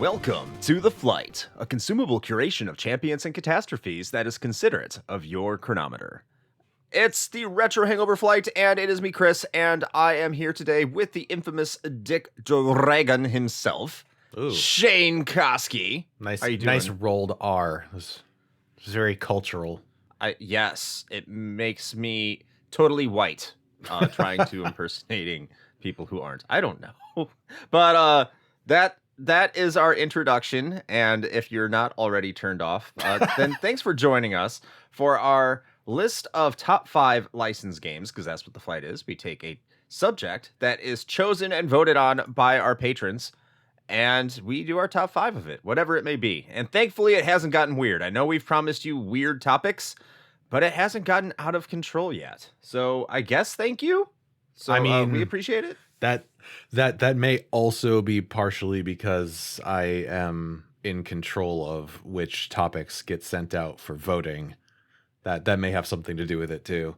Welcome to The Flight, a consumable curation of champions and catastrophes that is considerate of your chronometer. It's the Retro Hangover Flight, and it is me, Chris, and I am here today with the infamous Dick Dragon himself, Ooh. Shane Koski. Nice, How you doing? nice rolled R. It was very cultural. Yes, it makes me totally white, trying to impersonating people who aren't. I don't know, but that is our introduction. And if you're not already turned off, then thanks for joining us for our list of top 5 licensed games, because that's what The Flight is. We take a subject that is chosen and voted on by our patrons, and we do our top 5 of it, whatever it may be. And thankfully, it hasn't gotten weird. I know we've promised you weird topics, but it hasn't gotten out of control yet. So I guess thank you. So I mean, we appreciate it. That may also be partially because I am in control of which topics get sent out for voting. That may have something to do with it too.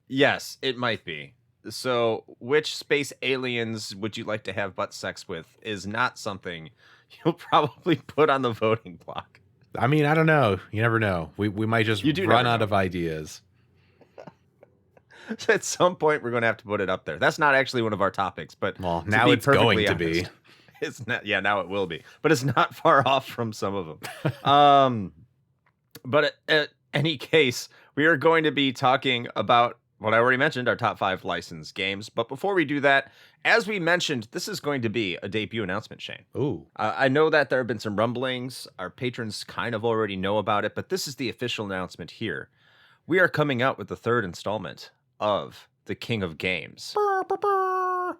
Yes, it might be. So, which space aliens would you like to have butt sex with is not something you'll probably put on the voting block. I mean, I don't know. You never know. We might just run out of ideas. At some point, we're going to have to put it up there. That's not actually one of our topics, but well, now it's going to be. It's not. Yeah, now it will be, but it's not far off from some of them. But at any case, we are going to be talking about what I already mentioned, our top 5 licensed games. But before we do that, as we mentioned, this is going to be a debut announcement, Shane. Ooh. I know that there have been some rumblings. Our patrons kind of already know about it, but this is the official announcement here. We are coming out with the 3rd installment of the King of Games.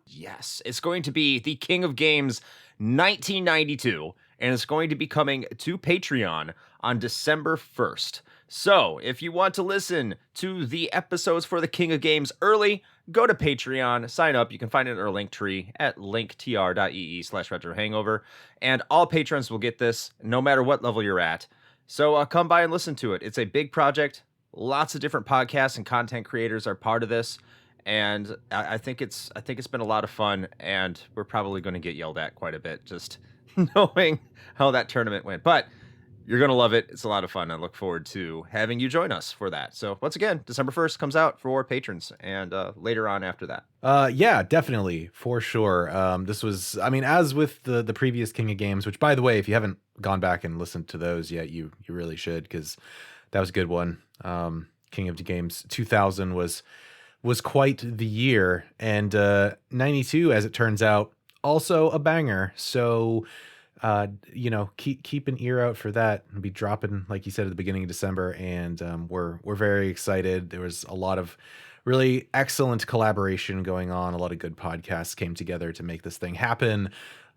Yes, it's going to be the King of Games 1992, and it's going to be coming to Patreon on December 1st. So, if you want to listen to the episodes for the King of Games early, go to Patreon, sign up. You can find it in our link tree at linktr.ee/retrohangover, and all patrons will get this no matter what level you're at. So, come by and listen to it. It's a big project. Lots of different podcasts and content creators are part of this, and I think it's been a lot of fun, and we're probably going to get yelled at quite a bit just knowing how that tournament went. But you're going to love it. It's a lot of fun. I look forward to having you join us for that. So once again, December 1st comes out for patrons, and later on after that. Yeah, definitely, for sure. This was, I mean, as with the previous King of Games, which, by the way, if you haven't gone back and listened to those yet, you really should, because that was a good one. King of the Games 2000 was quite the year, and 92, as it turns out, also a banger. So keep an ear out for that. It'll be dropping, like you said, at the beginning of December, and we're very excited. There was a lot of really excellent collaboration going on. A lot of good podcasts came together to make this thing happen.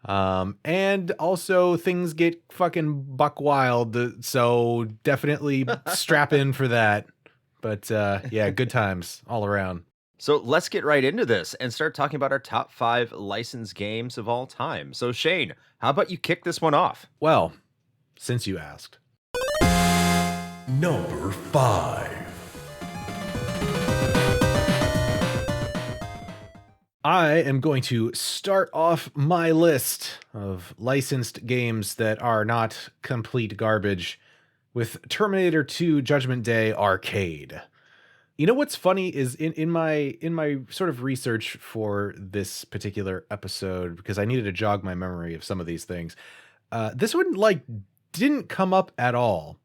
And also things get fucking buck wild, so definitely strap in for that. But yeah, good times all around. So let's get right into this and start talking about our top 5 licensed games of all time. So Shane, how about you kick this one off? Well, since you asked. Number 5. I am going to start off my list of licensed games that are not complete garbage with Terminator 2 Judgment Day Arcade. You know what's funny is in my sort of research for this particular episode, because I needed to jog my memory of some of these things, this one didn't come up at all,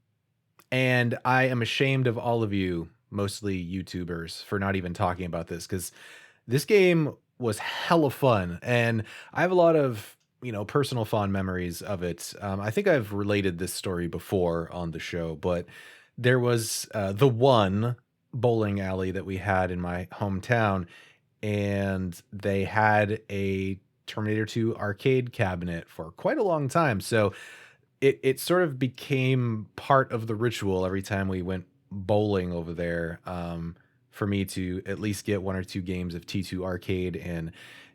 and I am ashamed of all of you, mostly YouTubers, for not even talking about this, because this game was hella fun, and I have a lot of personal fond memories of it. I think I've related this story before on the show, but there was the one bowling alley that we had in my hometown, and they had a Terminator 2 arcade cabinet for quite a long time. So it sort of became part of the ritual every time we went bowling over there, for me to at least get 1 or 2 games of T2 arcade.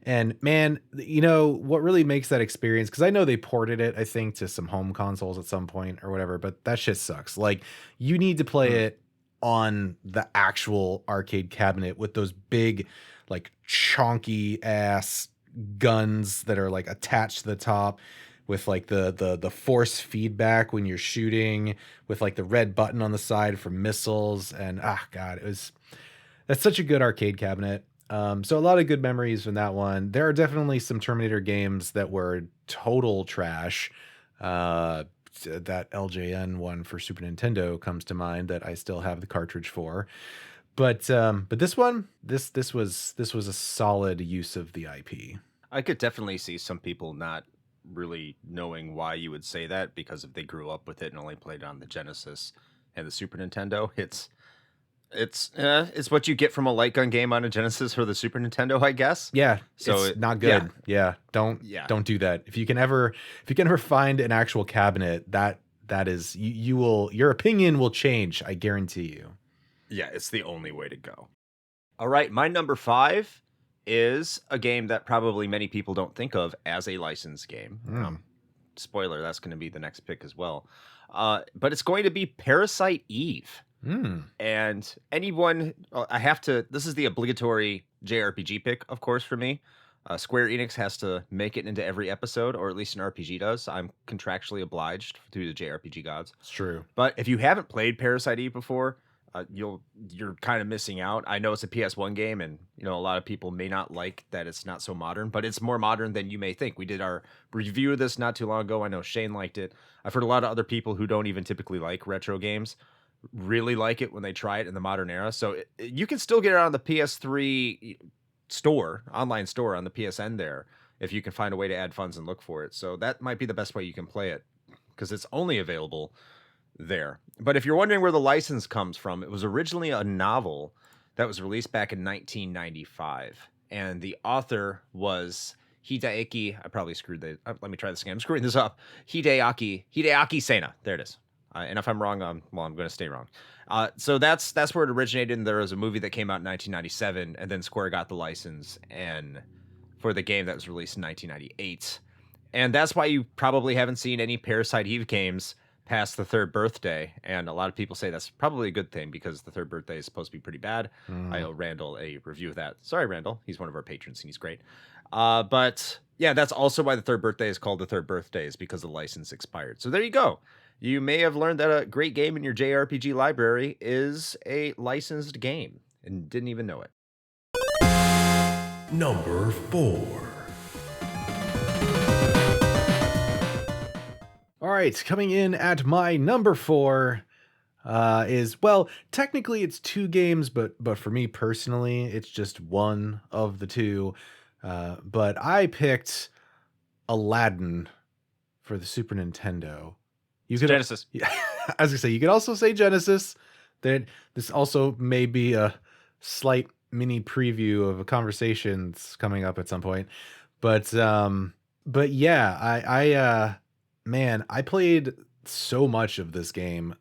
And man, what really makes that experience, because I know they ported it, I think, to some home consoles at some point or whatever, but that shit sucks. Like, you need to play it on the actual arcade cabinet with those big, like, chonky ass guns that are like attached to the top, with like the force feedback when you're shooting, with like the red button on the side for missiles, and god, that's such a good arcade cabinet. So a lot of good memories from that one. There are definitely some Terminator games that were total trash. That LJN one for Super Nintendo comes to mind that I still have the cartridge for. But this one, this was a solid use of the IP. I could definitely see some people not really knowing why you would say that, because if they grew up with it and only played it on the Genesis and the Super Nintendo, it's what you get from a light gun game on a Genesis or the Super Nintendo, I guess. Yeah, So it's not good. Yeah, don't do that. If you can ever find an actual cabinet, that is your opinion will change, I guarantee you. Yeah, it's the only way to go. All right, my number 5 is a game that probably many people don't think of as a licensed game. Spoiler, that's going to be the next pick as well. But it's going to be Parasite Eve. And anyone, this is the obligatory JRPG pick, of course, for me. Square Enix has to make it into every episode, or at least an RPG does. I'm contractually obliged through the JRPG gods. It's true. But if you haven't played Parasite Eve before, you're kind of missing out. I know it's a PS1 game, and a lot of people may not like that it's not so modern, but it's more modern than you may think. We did our review of this not too long ago. I know Shane liked it. I've heard a lot of other people who don't even typically like retro games really like it when they try it in the modern era. So you can still get it on the PS3 store, online store on the PSN there, if you can find a way to add funds and look for it. So that might be the best way you can play it, because it's only available there. But if you're wondering where the license comes from, it was originally a novel that was released back in 1995, and the author was Hideaki. I probably screwed the. Let me try this again. I'm screwing this up. Hideaki Sena. There it is. And if I'm wrong, I'm going to stay wrong. So that's where it originated. And there was a movie that came out in 1997, and then Square got the license and for the game that was released in 1998. And that's why you probably haven't seen any Parasite Eve games past the third birthday. And a lot of people say that's probably a good thing, because the third birthday is supposed to be pretty bad. I owe Randall a review of that. Sorry, Randall. He's one of our patrons, and he's great. But yeah, that's also why the third birthday is called the third birthday, is because the license expired. So there you go. You may have learned that a great game in your JRPG library is a licensed game and didn't even know it. Number 4. All right, coming in at my number 4 is, well, technically it's 2 games, but for me personally, it's just one of the 2. But I picked Aladdin for the Super Nintendo. Genesis. Yeah, I was gonna say, you could also say Genesis. That this also may be a slight mini preview of a conversations coming up at some point. But yeah, I played so much of this game.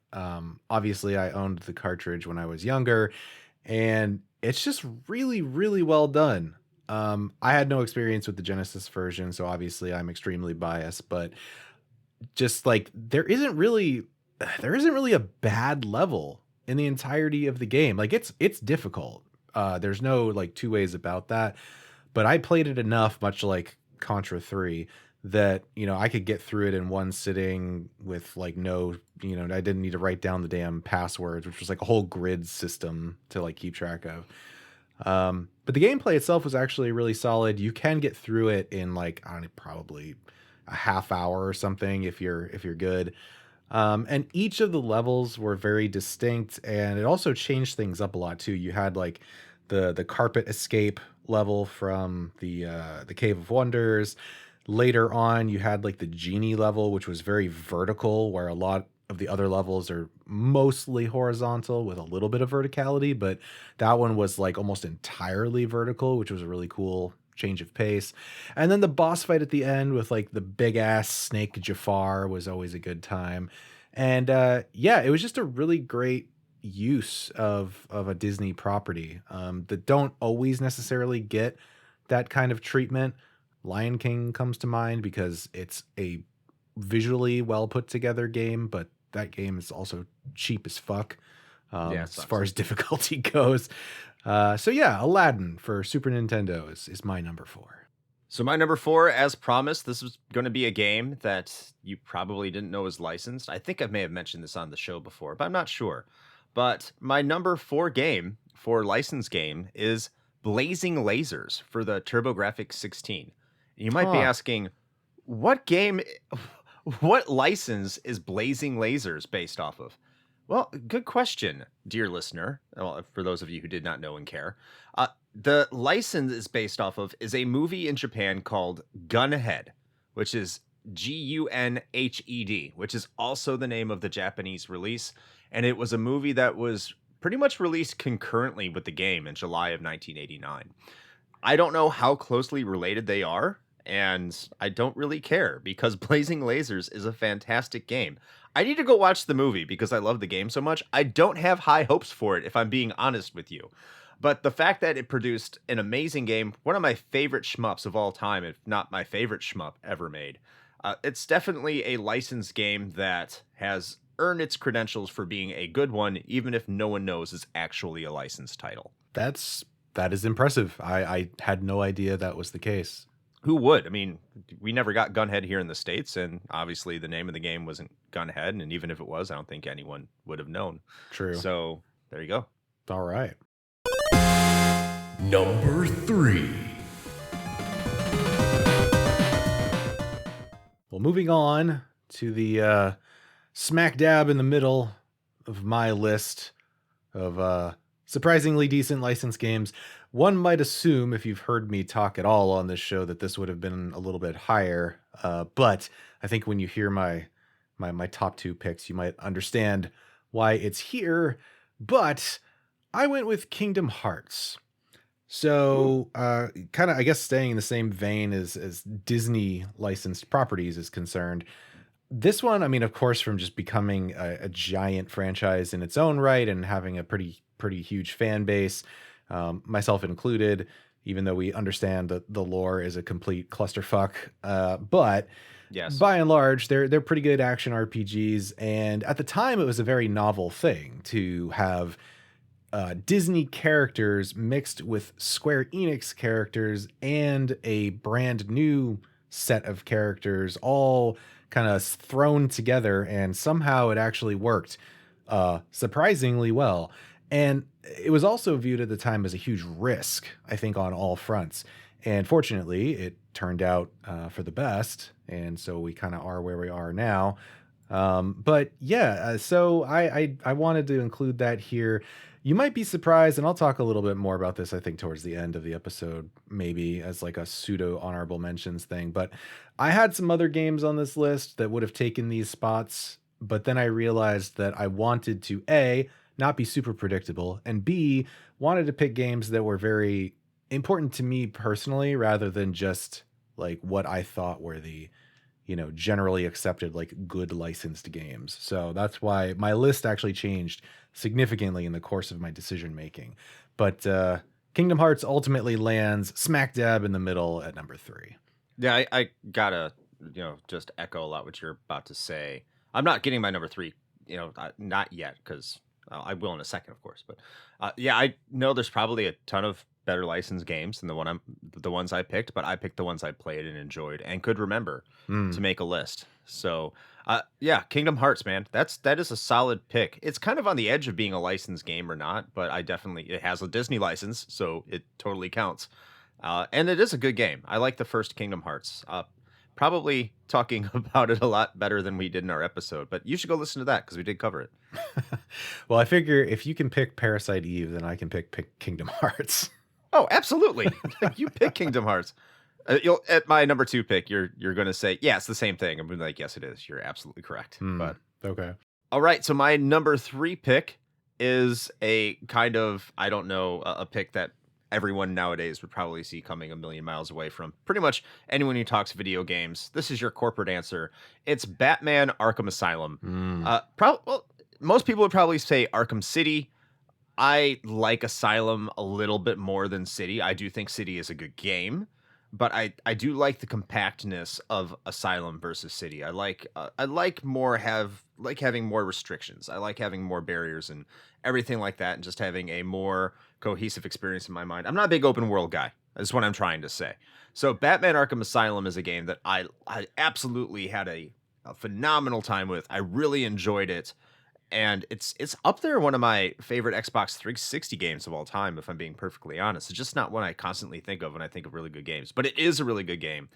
Obviously I owned the cartridge when I was younger, and it's just really, really well done. I had no experience with the Genesis version, so obviously I'm extremely biased, but just like there isn't really a bad level in the entirety of the game. Like it's difficult. There's no like two ways about that. But I played it enough, much like Contra 3, that I could get through it in one sitting with like no, I didn't need to write down the damn passwords, which was like a whole grid system to like keep track of. But the gameplay itself was actually really solid. You can get through it in like, I don't know, probably a half hour or something if you're good. And each of the levels were very distinct, and it also changed things up a lot too. You had like the carpet escape level from the Cave of Wonders. Later on, you had like the genie level, which was very vertical, where a lot of the other levels are mostly horizontal with a little bit of verticality, but that one was like almost entirely vertical, which was a really cool change of pace. And then the boss fight at the end with like the big ass snake Jafar was always a good time. And yeah, it was just a really great use of a Disney property that don't always necessarily get that kind of treatment. Lion King comes to mind because it's a visually well put together game, but that game is also cheap as fuck as far as difficulty goes. So yeah, Aladdin for Super Nintendo is my number 4. So my number 4, as promised, this was gonna be a game that you probably didn't know was licensed. I think I may have mentioned this on the show before, but I'm not sure. But my number 4 game for licensed game is Blazing Lasers for the TurboGrafx 16. You might be Huh. asking, what game what license is Blazing Lasers based off of? Well, good question, dear listener. Well, for those of you who did not know and care, the license is based off of is a movie in Japan called Gunhead, which is Gunhed, which is also the name of the Japanese release, and it was a movie that was pretty much released concurrently with the game in July of 1989. I don't know how closely related they are, and I don't really care because Blazing Lasers is a fantastic game. I need to go watch the movie because I love the game so much. I don't have high hopes for it, if I'm being honest with you. But the fact that it produced an amazing game, one of my favorite shmups of all time, if not my favorite shmup ever made, it's definitely a licensed game that has earned its credentials for being a good one, even if no one knows it's actually a licensed title. That is impressive. I had no idea that was the case. Who would? I mean, we never got Gunhead here in the States, and obviously the name of the game wasn't Gunhead, and even if it was, I don't think anyone would have known. True. So there you go. All right. Number 3. Well, moving on to the smack dab in the middle of my list of surprisingly decent licensed games. One might assume, if you've heard me talk at all on this show, that this would have been a little bit higher. But I think when you hear my top 2 picks, you might understand why it's here. But I went with Kingdom Hearts. So, kind of, I guess, staying in the same vein as Disney licensed properties is concerned. This one, I mean, of course, from just becoming a giant franchise in its own right and having a pretty huge fan base, myself included, even though we understand that the lore is a complete clusterfuck. But Yes. by and large, they're pretty good action RPGs. And at the time, it was a very novel thing to have Disney characters mixed with Square Enix characters and a brand new set of characters all kind of thrown together, and somehow it actually worked surprisingly well. And it was also viewed at the time as a huge risk, I think, on all fronts. And fortunately, it turned out for the best, and so we kind of are where we are now. But yeah, so I wanted to include that here. You might be surprised, and I'll talk a little bit more about this, I think, towards the end of the episode, maybe as like a pseudo honorable mentions thing. But I had some other games on this list that would have taken these spots, but then I realized that I wanted to A, not be super predictable, and B, wanted to pick games that were very important to me personally, rather than just like what I thought were the generally accepted, like, good licensed games. So that's why my list actually changed significantly in the course of my decision making. But Kingdom Hearts ultimately lands smack dab in the middle at number 3. Yeah, I gotta, just echo a lot what you're about to say. I'm not getting my number 3, not yet, because I will in a second, of course. But yeah, I know there's probably a ton of better licensed games than the ones I picked, but I picked the ones I played and enjoyed and could remember to make a list. So yeah, Kingdom Hearts, man, that is a solid pick. It's kind of on the edge of being a licensed game or not, but it has a Disney license, so it totally counts. And it is a good game. I like the first Kingdom Hearts. Probably talking about it a lot better than we did in our episode, but you should go listen to that because we did cover it. Well, I figure if you can pick Parasite Eve, then I can pick Kingdom Hearts. Oh, absolutely. You pick Kingdom Hearts. You'll at my number 2 pick, you're going to say, yeah, it's the same thing. I'm going to be like, yes, it is. You're absolutely correct. But Okay. all right, so my number 3 pick is a kind of, I don't know, a pick that everyone nowadays would probably see coming a million miles away from pretty much anyone who talks video games. This is your corporate answer. It's Batman Arkham Asylum. Well, most people would probably say Arkham City. I like Asylum a little bit more than City. I do think City is a good game, but I do like the compactness of Asylum versus City. I like having more restrictions. I like having more barriers and everything like that, and just having a more cohesive experience in my mind. I'm not a big open world guy. is what I'm trying to say. So Batman Arkham Asylum is a game that I absolutely had a phenomenal time with. I really enjoyed it. And it's up there one of my favorite Xbox 360 games of all time, if I'm being perfectly honest. It's just not one I constantly think of when I think of really good games, but it is a really good game.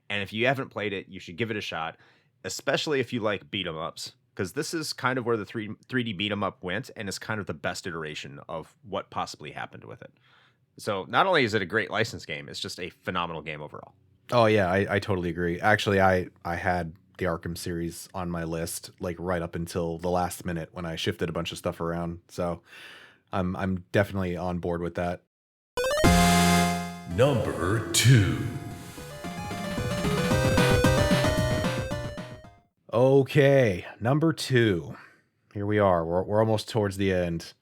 And if you haven't played it, you should give it a shot, especially if you like beat 'em ups, because this is kind of where the 3D beat 'em up went, and it's kind of the best iteration of what possibly happened with it. So not only is it a great license game, it's just a phenomenal game overall. Oh yeah, I totally agree. Actually, I had the Arkham series on my list like right up until the last minute when I shifted a bunch of stuff around. So I'm definitely on board with that. Number 2. Okay, number 2. Here we are. We're almost towards the end.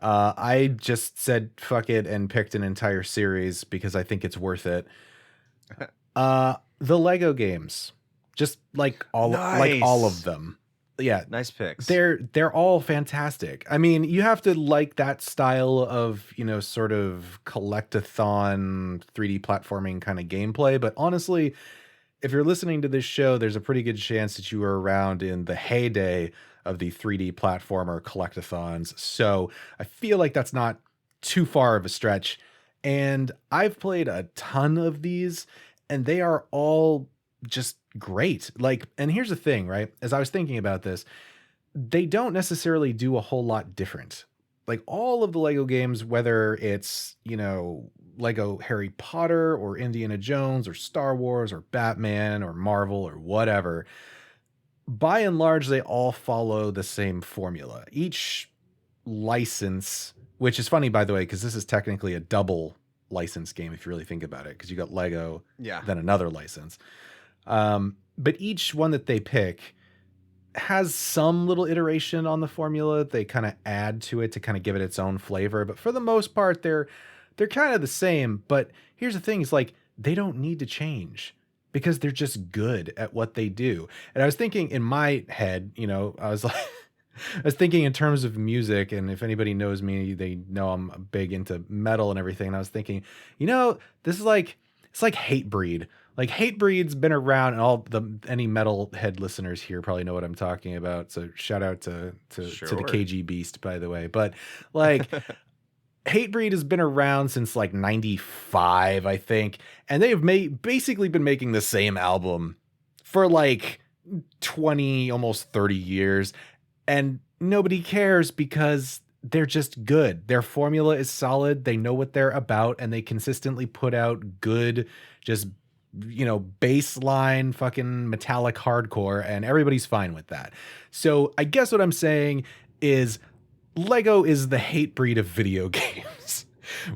I just said fuck it and picked an entire series because I think it's worth it. The Lego games, just like all of them. Yeah, Nice picks. they're all fantastic. I mean, you have to like that style of, sort of collectathon 3D platforming kind of gameplay, but honestly, if you're listening to this show, there's a pretty good chance that you were around in the heyday of the 3D platformer collectathons. So I feel like that's not too far of a stretch. And I've played a ton of these, and they are all just great. Like, and here's the thing, right? As I was thinking about this, they don't necessarily do a whole lot different. Like all of the Lego games, whether it's, Lego Harry Potter or Indiana Jones or Star Wars or Batman or Marvel or whatever, by and large, they all follow the same formula. Each license, which is funny, by the way, because this is technically a double license game if you really think about it, because you got Lego, Yeah. then another license. But each one that they pick has some little iteration on the formula. They kind of add to it to kind of give it its own flavor. But for the most part, they're kind of the same. But here's the thing, is like they don't need to change because they're just good at what they do. And I was thinking in my head, I was like, I was thinking in terms of music, and if anybody knows me, they know I'm big into metal and everything. And I was thinking, this is like, it's like Hatebreed. Like Hatebreed's been around, and any metal head listeners here probably know what I'm talking about. So shout out to the Sure. KG Beast, by the way. But like Hatebreed has been around since like 95, I think. And they have basically been making the same album for like 20, almost 30 years. And nobody cares because they're just good. Their formula is solid. They know what they're about, and they consistently put out good, just, baseline fucking metallic hardcore, and everybody's fine with that. So I guess what I'm saying is Lego is the Hatebreed of video games,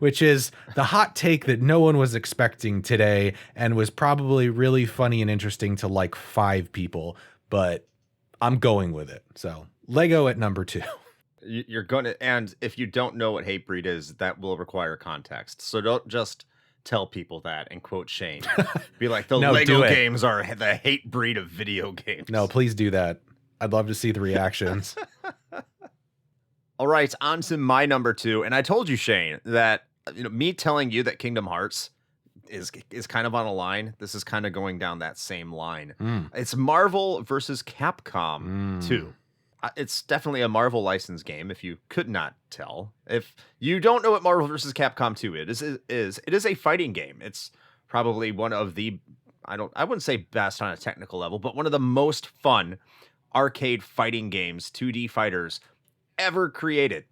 which is the hot take that no one was expecting today and was probably really funny and interesting to like 5 people, but I'm going with it. So Lego at number 2. You're going to, and if you don't know what Hatebreed is, that will require context. So don't just tell people that and quote Shane. Be like, the No, Lego do it. games are the Hatebreed of video games. No, please do that. I'd love to see the reactions. All right, on to my number 2. And I told you, Shane, that me telling you that Kingdom Hearts is kind of on a line. This is kind of going down that same line. It's Marvel versus Capcom 2. It's definitely a Marvel licensed game, if you could not tell. If you don't know what Marvel vs. Capcom 2 it is a fighting game. It's probably one of the, I wouldn't say best on a technical level, but one of the most fun arcade fighting games, 2D fighters ever created.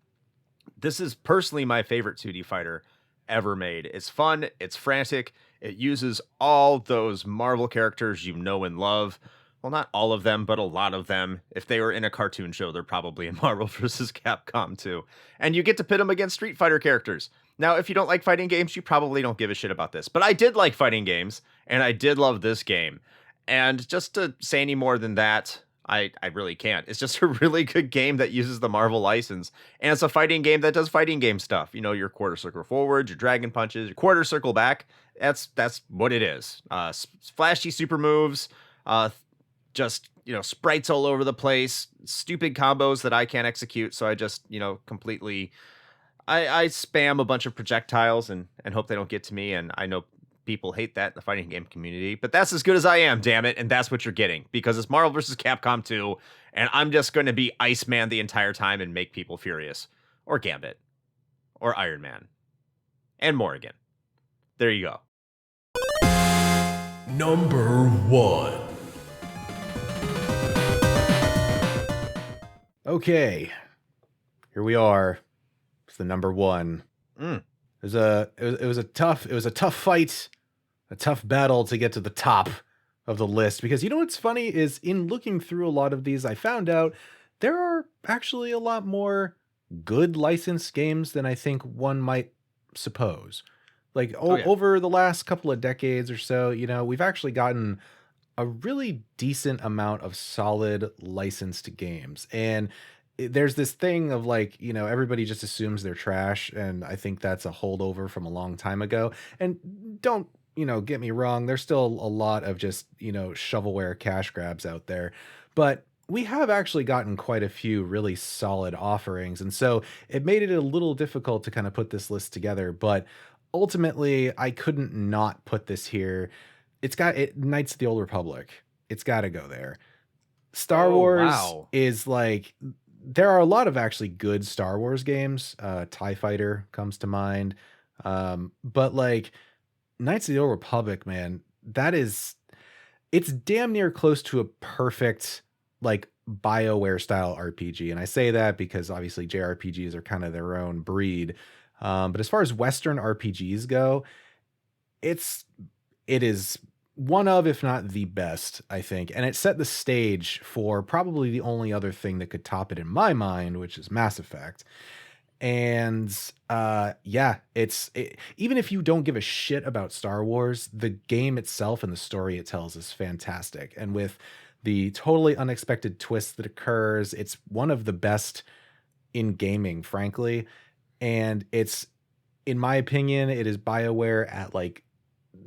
This is personally my favorite 2D fighter ever made. It's fun, it's frantic, it uses all those Marvel characters you know and love. Well, not all of them, but a lot of them. If they were in a cartoon show, they're probably in Marvel vs. Capcom 2. And you get to pit them against Street Fighter characters. Now, if you don't like fighting games, you probably don't give a shit about this. But I did like fighting games, and I did love this game. And just to say any more than that, I really can't. It's just a really good game that uses the Marvel license. And it's a fighting game that does fighting game stuff. Your quarter circle forward, your dragon punches, your quarter circle back. That's what it is. Flashy super moves, just, sprites all over the place, stupid combos that I can't execute. So I just, completely, I spam a bunch of projectiles and hope they don't get to me, and I know people hate that in the fighting game community, but that's as good as I am, damn it, and that's what you're getting, because it's Marvel vs. Capcom 2, and I'm just going to be Iceman the entire time and make people furious. Or Gambit. Or Iron Man. And Morrigan. There you go. Number 1. Okay, here we are. It's the number 1. It was a tough fight, a tough battle to get to the top of the list, because you know what's funny is in looking through a lot of these, I found out there are actually a lot more good licensed games than I think one might suppose. Like over the last couple of decades or so, you know, we've actually gotten a really decent amount of solid licensed games. And there's this thing of like, you know, everybody just assumes they're trash. And I think that's a holdover from a long time ago. And don't, you know, get me wrong, there's still a lot of just, you know, shovelware cash grabs out there. But we have actually gotten quite a few really solid offerings. And so it made it a little difficult to kind of put this list together. But ultimately, I couldn't not put this here. It's got it. Knights of the Old Republic. It's got to go there. Star Wars is like, there are a lot of actually good Star Wars games. TIE Fighter comes to mind. But like Knights of the Old Republic, man, it's damn near close to a perfect like BioWare style RPG. And I say that because obviously JRPGs are kind of their own breed. But as far as Western RPGs go, it is one of, if not the best, I think. And it set the stage for probably the only other thing that could top it in my mind, which is Mass Effect. And even if you don't give a shit about Star Wars, the game itself and the story it tells is fantastic. And with the totally unexpected twist that occurs, it's one of the best in gaming, frankly. And it's, in my opinion, it is BioWare at like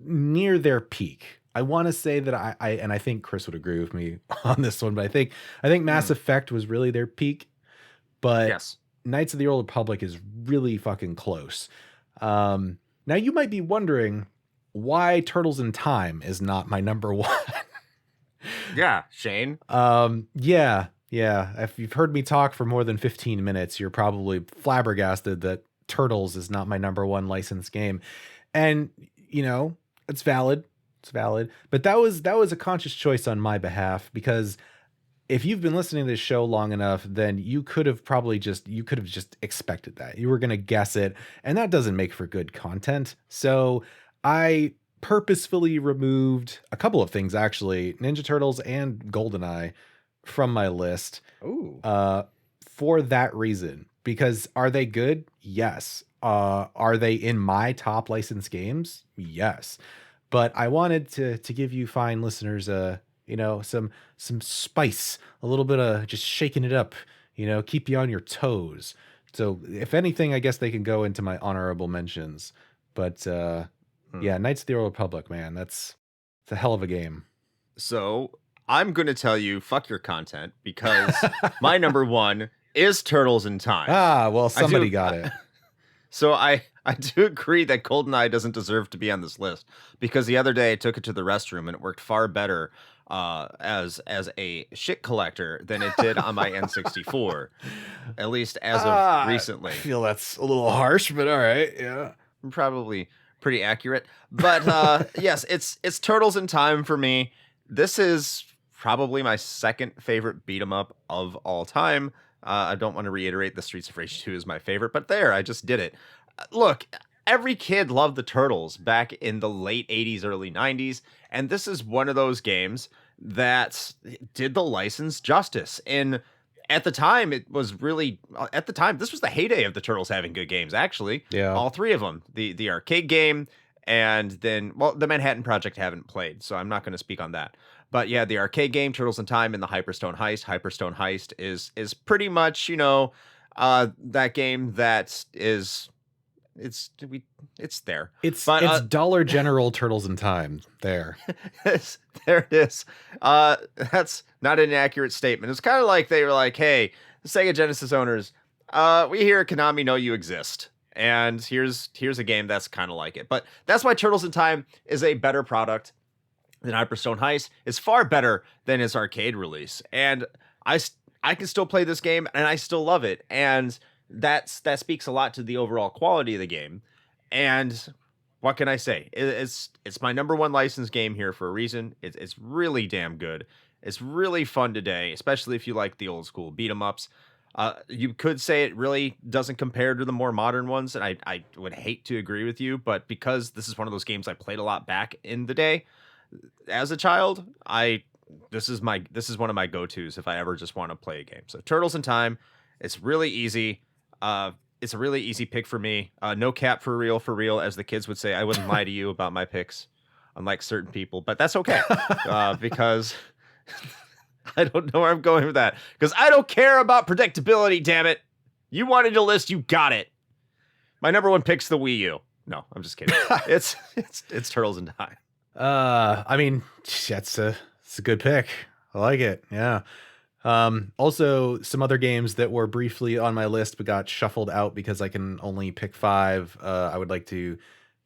near their peak. I want to say that I think Chris would agree with me on this one, but I think Mass Effect was really their peak. But yes, Knights of the Old Republic is really fucking close. Now you might be wondering why Turtles in Time is not my number 1. Yeah, Shane. Yeah. If you've heard me talk for more than 15 minutes, you're probably flabbergasted that Turtles is not my number 1 licensed game. And, you know, it's valid. But that was a conscious choice on my behalf, because if you've been listening to this show long enough, then you could have just expected that. You were going to guess it, and that doesn't make for good content. So I purposefully removed a couple of things, actually, Ninja Turtles and GoldenEye, from my list. For that reason. Because are they good? Yes. Are they in my top licensed games? Yes. But I wanted to give you fine listeners you know, some spice, a little bit of just shaking it up, you know, keep you on your toes. So if anything, I guess they can go into my honorable mentions. But yeah, Knights of the Old Republic, man, it's a hell of a game. So I'm going to tell you, fuck your content, because my number 1 is Turtles in Time. Well, somebody got it. So I do agree that GoldenEye doesn't deserve to be on this list, because the other day I took it to the restroom and it worked far better as a shit collector than it did on my N64, at least as of recently. I feel that's a little harsh, but all right, yeah, probably pretty accurate. But yes, it's Turtles in Time for me. This is probably my second favorite beat 'em up of all time. I don't want to reiterate the Streets of Rage 2 is my favorite, but there, I just did it. Look, every kid loved the Turtles back in the late 80s, early 90s, and this is one of those games that did the license justice. And at the time, it was really, this was the heyday of the Turtles having good games, actually. Yeah. All 3 of them. The arcade game, and then, well, the Manhattan Project I haven't played, so I'm not going to speak on that. But yeah, the arcade game, Turtles in Time, and the Hyperstone Heist. Hyperstone Heist is pretty much, you know, that game that is, it's there. It's Dollar General Turtles in Time. There. There it is. That's not an accurate statement. It's kind of like they were like, hey, Sega Genesis owners, We here at Konami know you exist. And here's a game that's kind of like it. But that's why Turtles in Time is a better product than Hyperstone Heist. It's far better than its arcade release. And I can still play this game and I still love it. And that speaks a lot to the overall quality of the game. And what can I say? It's my number one licensed game here for a reason. It's really damn good. It's really fun today, especially if you like the old school beat 'em ups. You could say it really doesn't compare to the more modern ones, and I would hate to agree with you, but because this is one of those games I played a lot back in the day as a child, this is one of my go-tos if I ever just want to play a game. So Turtles in Time, it's really easy. It's a really easy pick for me. No cap for real, as the kids would say. I wouldn't lie to you about my picks, unlike certain people, but that's okay because. I don't know where I'm going with that because I don't care about predictability. Damn it! You wanted a list, you got it. My number one pick's the Wii U. No, I'm just kidding. it's Turtles in Time. I mean, it's a good pick. I like it. Yeah. Also, some other games that were briefly on my list but got shuffled out because I can only pick 5. I would like to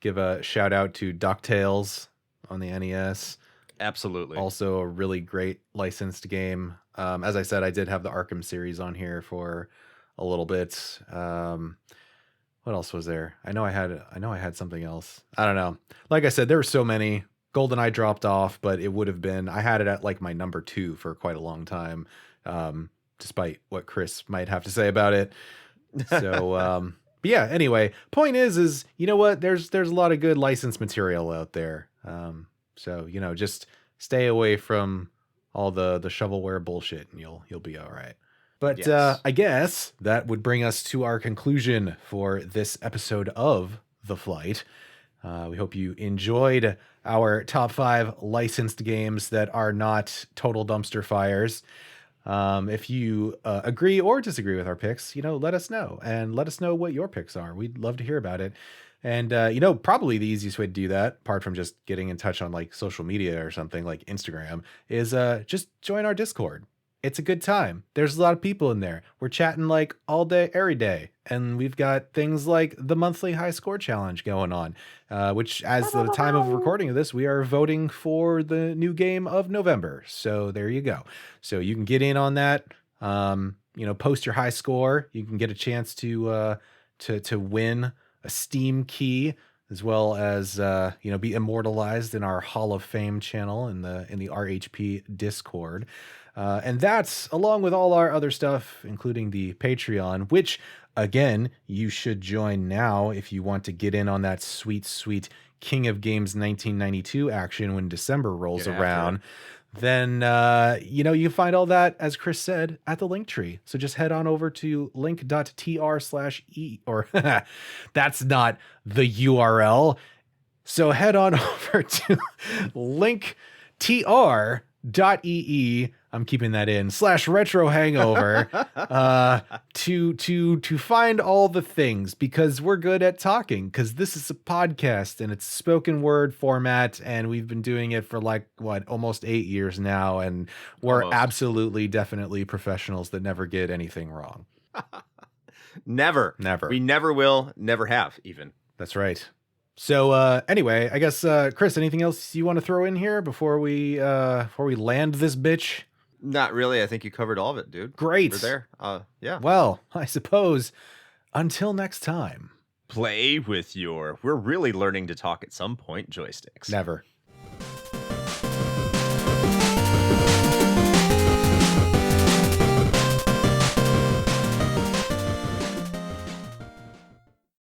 give a shout out to DuckTales on the NES. Absolutely. Also a really great licensed game. As I said, I did have the Arkham series on here for a little bit. What else was there? I know I had something else. I don't know. Like I said, there were so many. GoldenEye dropped off, but it would have been, I had it at like my number 2 for quite a long time. Despite what Chris might have to say about it. So, but yeah, anyway, point is, you know what? There's a lot of good licensed material out there. So, just stay away from all the shovelware bullshit and you'll be all right. But yes. I guess that would bring us to our conclusion for this episode of The Flight. We hope you enjoyed our top 5 licensed games that are not total dumpster fires. If you agree or disagree with our picks, let us know and let us know what your picks are. We'd love to hear about it. And, probably the easiest way to do that, apart from just getting in touch on like social media or something like Instagram, is just join our Discord. It's a good time. There's a lot of people in there. We're chatting like all day, every day. And we've got things like the monthly high score challenge going on, which as the time of recording of this, we are voting for the new game of November. So there you go. So you can get in on that, post your high score. You can get a chance to win a Steam key, as well as be immortalized in our Hall of Fame channel in the RHP Discord, and that's along with all our other stuff, including the Patreon, which again you should join now if you want to get in on that sweet King of Games 1992 action when December rolls around. Then, you find all that, as Chris said, at the link tree. So just head on over to link.tr/e, or that's not the URL. So head on over to linktr.ee. I'm keeping that in /retro hangover to find all the things, because we're good at talking, because this is a podcast and it's spoken word format, and we've been doing it for almost 8 years now, and we're absolutely definitely professionals that never get anything wrong. Never. We never will, never have even. That's right. So anyway, I guess Chris, anything else you want to throw in here before we land this bitch? Not really. I think you covered all of it, dude. Great. We're there. Yeah. Well, I suppose until next time. Play with your... We're really learning to talk at some point, joysticks. Never.